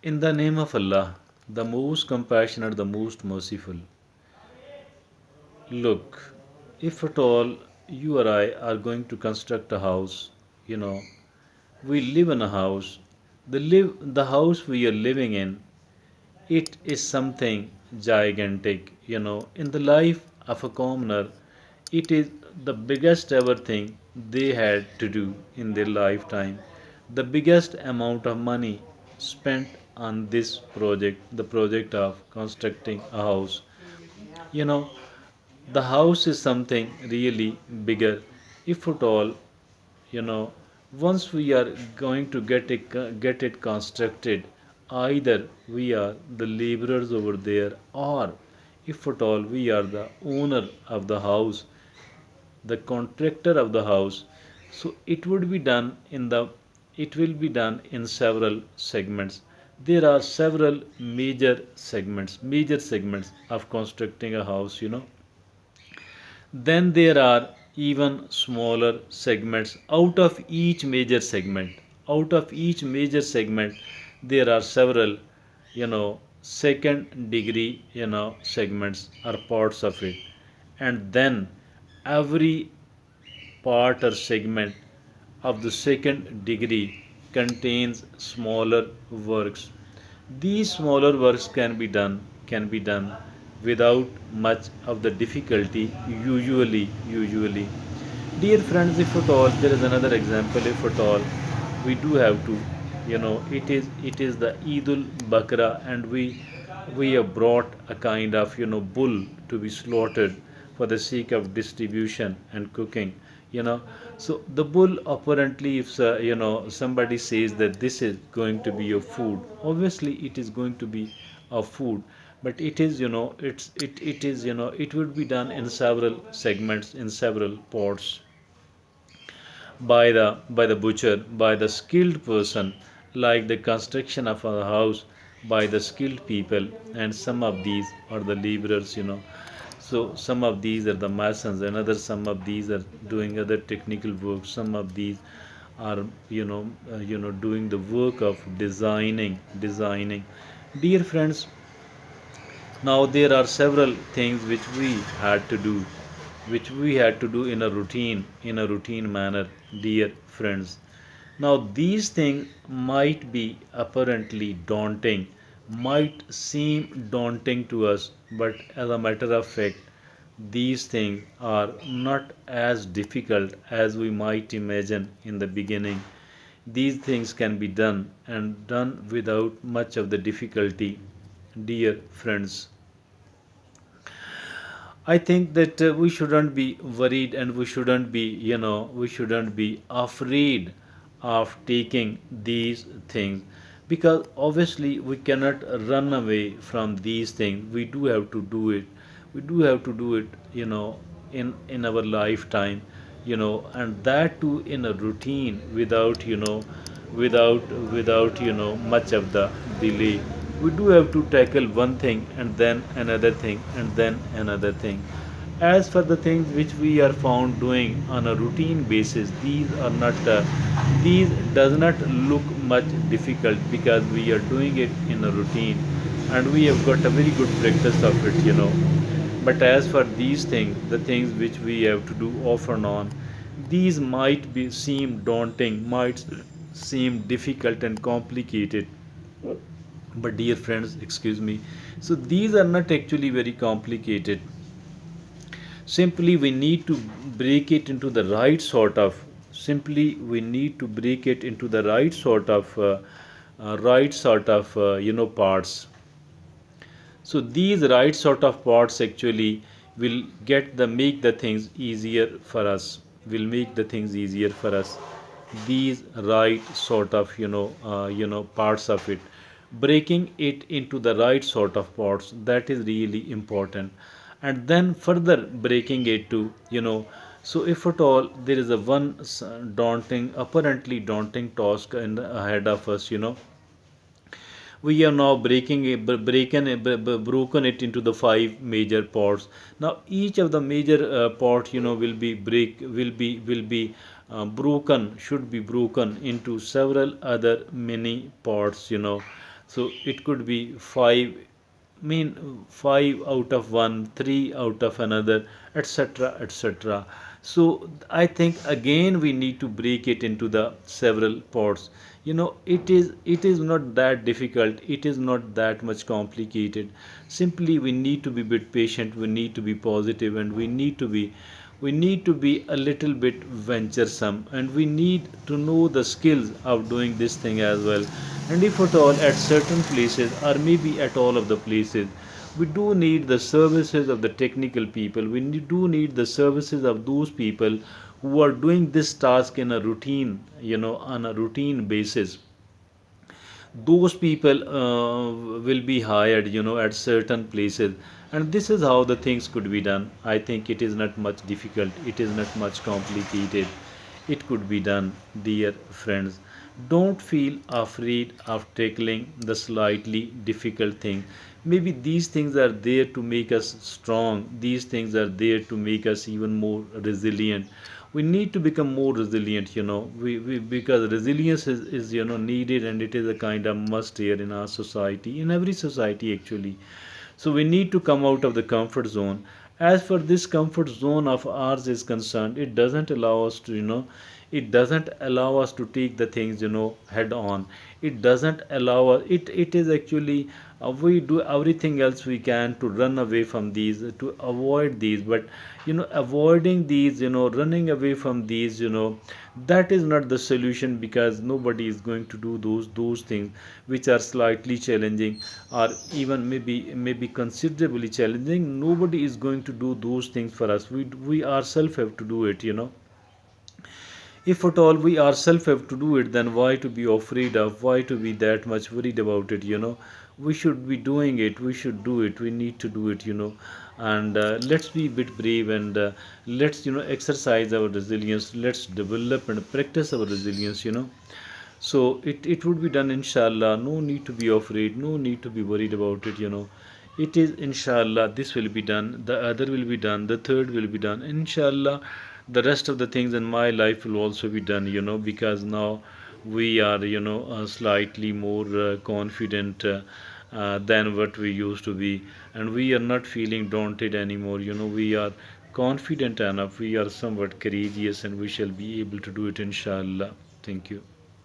In the name of Allah, the most compassionate, the most merciful. Look, if at all you or I are going to construct a house, you know, we live in a house. The house we are living in, it is something gigantic, in the life of a commoner. It is the biggest ever thing they had to do in their lifetime. The biggest amount of money spent on this project, the project of constructing a house. You know, the house is something really bigger. If at all, you know once we are going to get it constructed, either we are the laborers over there, or if at all we are the owner of the house, the contractor of the house. So it will be done in several segments. There are several major segments of constructing a house. Then there are even smaller segments out of each major segment. Out of each major segment, there are several, second degree, segments or parts of it. And then every part or segment of the second degree contains smaller works. These smaller works can be done without much of the difficulty, usually. Dear friends, if at all there is another example, if at all we do have to, it is the Eidul Bakra, and we have brought a kind of bull to be slaughtered for the sake of distribution and cooking. you know so the bull, apparently, if somebody says that this is going to be your food, obviously it is going to be a food. But it is, it is, it would be done in several segments, in several pots, by the butcher, by the skilled person, like the construction of a house by the skilled people. And some of these are the laborers. So some of these are the masons, and other some of these are doing other technical work. Some of these are, doing the work of designing. Dear friends, now there are several things which we had to do in a routine manner, dear friends. Now these things might be apparently daunting, might seem daunting to us, but as a matter of fact, these things are not as difficult as we might imagine in the beginning. These things can be done, and done without much of the difficulty, dear friends. I think that we shouldn't be worried, and we shouldn't be afraid of taking these things, because obviously we cannot run away from these things. We do have to do it. We do have to do it, in our lifetime, and that too in a routine, without much of the delay. We do have to tackle one thing, and then another thing, and then another thing. As for the things which we are found doing on a routine basis, these does not look much difficult, because we are doing it in a routine, and we have got a very good practice of it. But as for these things, the things which we have to do off and on, these might be seem daunting, might seem difficult and complicated. But dear friends, excuse me, so these are not actually very complicated. Simply we need to break it into the right sort of simply we need to break it into the right sort of parts. So these right sort of parts actually will get the make the things easier for us, will make the things easier for us. These right sort of parts of it, breaking it into the right sort of parts, that is really important. And then further breaking it to, so if at all there is a one daunting, apparently daunting task in ahead of us, we have now broken it into the five major parts. Now each of the major parts, will be broken, should be broken into several other mini parts. So it could be five, mean five out of one, three out of another, etc., etc. So I think again we need to break it into the several parts. It is not that difficult, it is not that much complicated. Simply we need to be a bit patient, we need to be positive, and we need to be a little bit venturesome, and we need to know the skills of doing this thing as well. And if at all at certain places, or maybe at all of the places, we do need the services of the technical people, do need the services of those people who are doing this task in a routine, on a routine basis. Those people will be hired, at certain places. And this is how the things could be done. I think it is not much difficult, it is not much complicated. It could be done, dear friends. Don't feel afraid of tackling the slightly difficult thing. Maybe these things are there to make us strong, these things are there to make us even more resilient. We need to become more resilient, because resilience is needed, and it is a kind of must here in our society, in every society actually. So we need to come out of the comfort zone. As for this comfort zone of ours is concerned, it doesn't allow us to take the things, head on. It doesn't allow us, it is actually, we do everything else we can to run away from these, to avoid these. But avoiding these, running away from these, that is not the solution, because nobody is going to do those things which are slightly challenging, or even maybe considerably challenging. Nobody is going to do those things for us. We ourselves have to do it. If at all we ourselves have to do it, then why to be afraid of, why to be that much worried about it? We should be doing it, we should do it, we need to do it. And let's be a bit brave, and let's exercise our resilience, let's develop and practice our resilience. So it would be done, inshallah. No need to be afraid, no need to be worried about it. It is inshallah, this will be done, the other will be done, the third will be done, inshallah. The rest of the things in my life will also be done, because now we are, slightly more confident than what we used to be. And we are not feeling daunted anymore. We are confident enough, we are somewhat courageous, and we shall be able to do it, inshallah. Thank you.